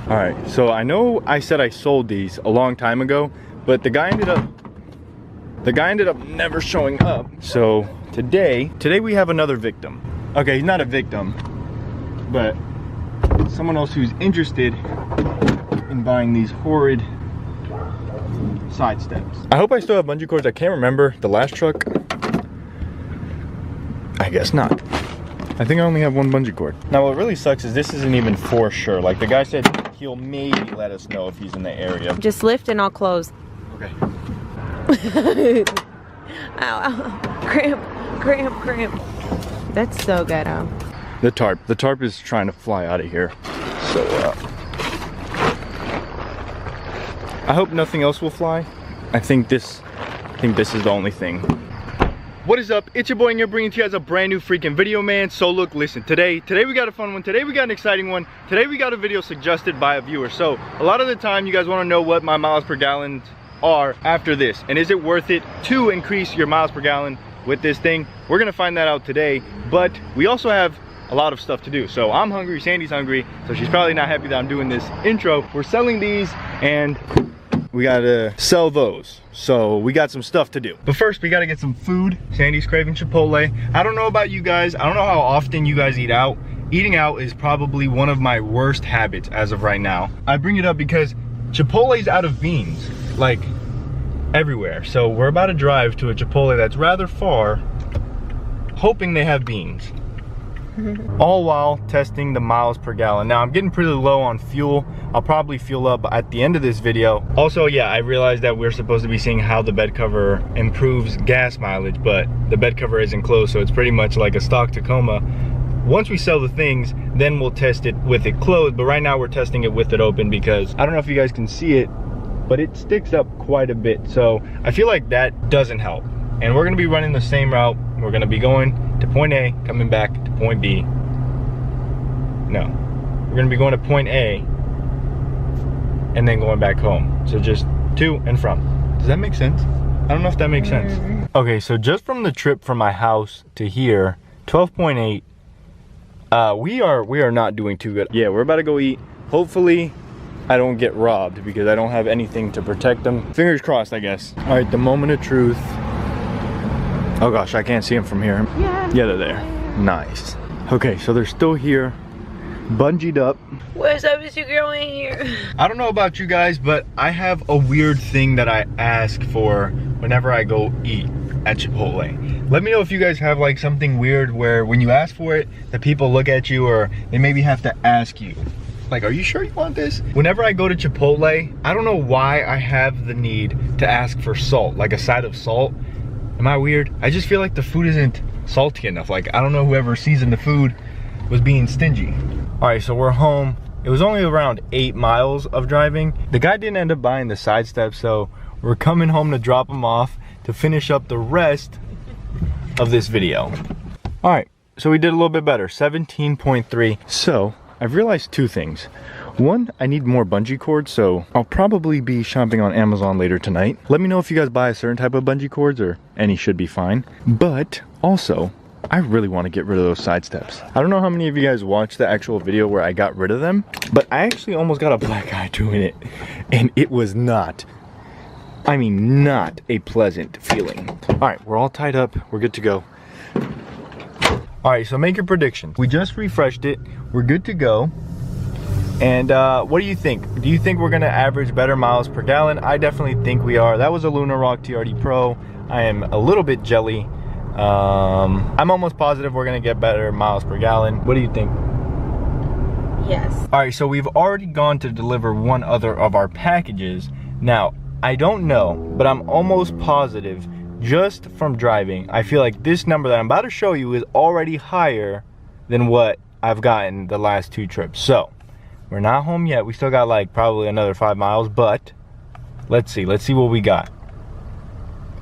All right, so I know I said I sold these a long time ago, but the guy ended up never showing up. So today we have another victim. Okay, he's not a victim, but someone else who's interested in buying these horrid side steps. I hope I still have bungee cords. I can't remember the last truck. I guess not. I think I only have one bungee cord. Now what really sucks is this isn't even for sure. Like the guy said he'll maybe let us know if he's in the area. Just lift and I'll close. Okay. Ow, ow. Cramp. That's so ghetto. The tarp is trying to fly out of here. So I hope nothing else will fly. I think this is the only thing. What is up? It's your boy, and you're bringing to you guys a brand new freaking video, man. So look, listen, today we got a fun one. Today we got an exciting one. Today we got a video suggested by a viewer. So a lot of the time you guys want to know what my miles per gallon are after this, and is it worth it to increase your miles per gallon with this thing? We're gonna find that out today, but we also have a lot of stuff to do. So I'm hungry, Sandy's hungry, so she's probably not happy that I'm doing this intro. We're selling these and we gotta sell those, so we got some stuff to do. But first we gotta get some food. Sandy's craving Chipotle. I don't know about you guys, I don't know how often you guys eat out. Eating out is probably one of my worst habits as of right now. I bring it up because Chipotle's out of beans, like everywhere. So we're about to drive to a Chipotle that's rather far, hoping they have beans. All while testing the miles per gallon. Now I'm getting pretty low on fuel. I'll probably fuel up at the end of this video. Also, yeah, I realized that we're supposed to be seeing how the bed cover improves gas mileage, but the bed cover isn't closed, so it's pretty much like a stock Tacoma. Once we sell the things, then we'll test it with it closed, but right now we're testing it with it open because I don't know if you guys can see it, but it sticks up quite a bit. So I feel like that doesn't help. And we're gonna be running the same route. We're gonna be going to point A, coming back to point B. No, we're gonna be going to point A and then going back home. So just to and from. Does that make sense? I don't know if that makes sense. Okay, so just from the trip from my house to here, 12.8, we are not doing too good. Yeah, we're about to go eat. Hopefully I don't get robbed because I don't have anything to protect them. Fingers crossed, I guess. All right, the moment of truth. Oh gosh, I can't see them from here. Yeah, they're there. Nice. Okay, so they're still here, bungeed up. What's up with your girl in here? I don't know about you guys, but I have a weird thing that I ask for whenever I go eat at Chipotle. Let me know if you guys have like something weird where when you ask for it, the people look at you or they maybe have to ask you. Like, are you sure you want this? Whenever I go to Chipotle, I don't know why I have the need to ask for salt, like a side of salt. Am I weird? I just feel like the food isn't salty enough. Like, I don't know, whoever seasoned the food was being stingy. All right, so we're home. It was only around 8 miles of driving. The guy didn't end up buying the side steps, so we're coming home to drop him off to finish up the rest of this video. All right, so we did a little bit better, 17.3. So I've realized 2 things. One, I need more bungee cords, so I'll probably be shopping on Amazon later tonight. Let me know if you guys buy a certain type of bungee cords, or any should be fine. But also, I really want to get rid of those side steps. I don't know how many of you guys watched the actual video where I got rid of them, but I actually almost got a black eye doing it, and it was not, I mean, not a pleasant feeling. All right, we're all tied up. We're good to go. All right, so make your predictions. We just refreshed it. We're good to go. And what do you think? Do you think we're gonna average better miles per gallon? I definitely think we are. That was a Luna Rock TRD Pro. I am a little bit jelly. I'm almost positive we're gonna get better miles per gallon. What do you think? Yes. All right, so we've already gone to deliver one other of our packages. Now, I don't know, but I'm almost positive just from driving, I feel like this number that I'm about to show you is already higher than what I've gotten the last 2 trips. So we're not home yet. We still got like probably another 5 miles, but let's see what we got.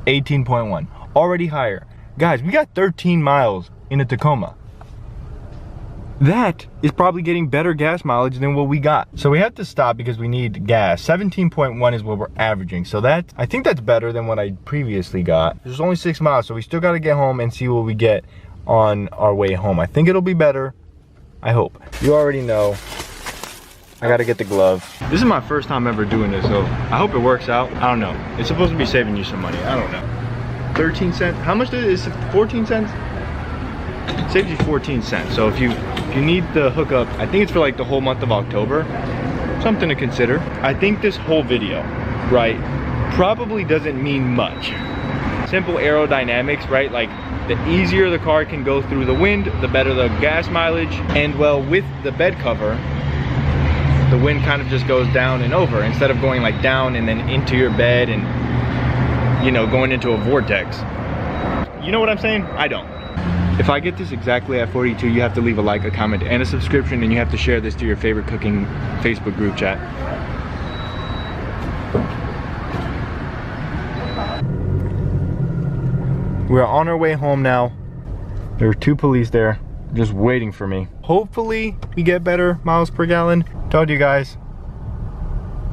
18.1, already higher. Guys, we got 13 miles in a Tacoma. That is probably getting better gas mileage than what we got. So we had to stop because we need gas. 17.1 is what we're averaging. So that, I think that's better than what I previously got. There's only 6 miles, so we still gotta get home and see what we get on our way home. I think it'll be better, I hope. You already know I gotta get the glove. This is my first time ever doing this, so I hope it works out. I don't know. It's supposed to be saving you some money. I don't know. 13 cents. How much is it? 14 cents? It saves you 14 cents. So if you need the hookup, I think it's for like the whole month of October. Something to consider. I think this whole video, right, probably doesn't mean much. Simple aerodynamics, right? Like the easier the car can go through the wind, the better the gas mileage. And well, with the bed cover, the wind kind of just goes down and over instead of going like down and then into your bed and, you know, going into a vortex. You know what I'm saying? I don't. If I get this exactly at 42, you have to leave a like, a comment, and a subscription, and you have to share this to your favorite cooking Facebook group chat. We're on our way home now. There are 2 police there just waiting for me. Hopefully we get better miles per gallon. Told you guys,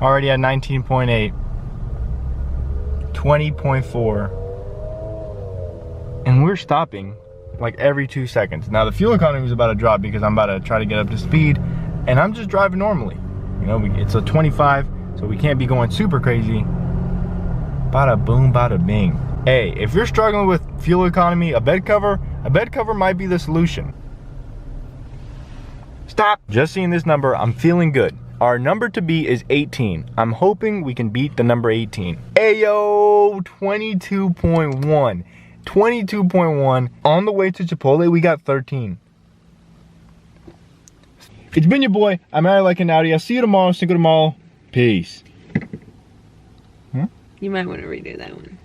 already at 19.8, 20.4, and we're stopping like every 2 seconds. Now the fuel economy is about to drop because I'm about to try to get up to speed, and I'm just driving normally. You know, it's a 25, so we can't be going super crazy. Bada boom, bada bing. Hey, if you're struggling with fuel economy, a bed cover might be the solution. Stop. Just seeing this number, I'm feeling good. Our number to beat is 18. I'm hoping we can beat the number 18. Ayo, 22.1. 22.1. On the way to Chipotle, we got 13. It's been your boy. I'm Ari like an Audi. I'll see you tomorrow. Cinco de Mayo. Peace. You might want to redo that one.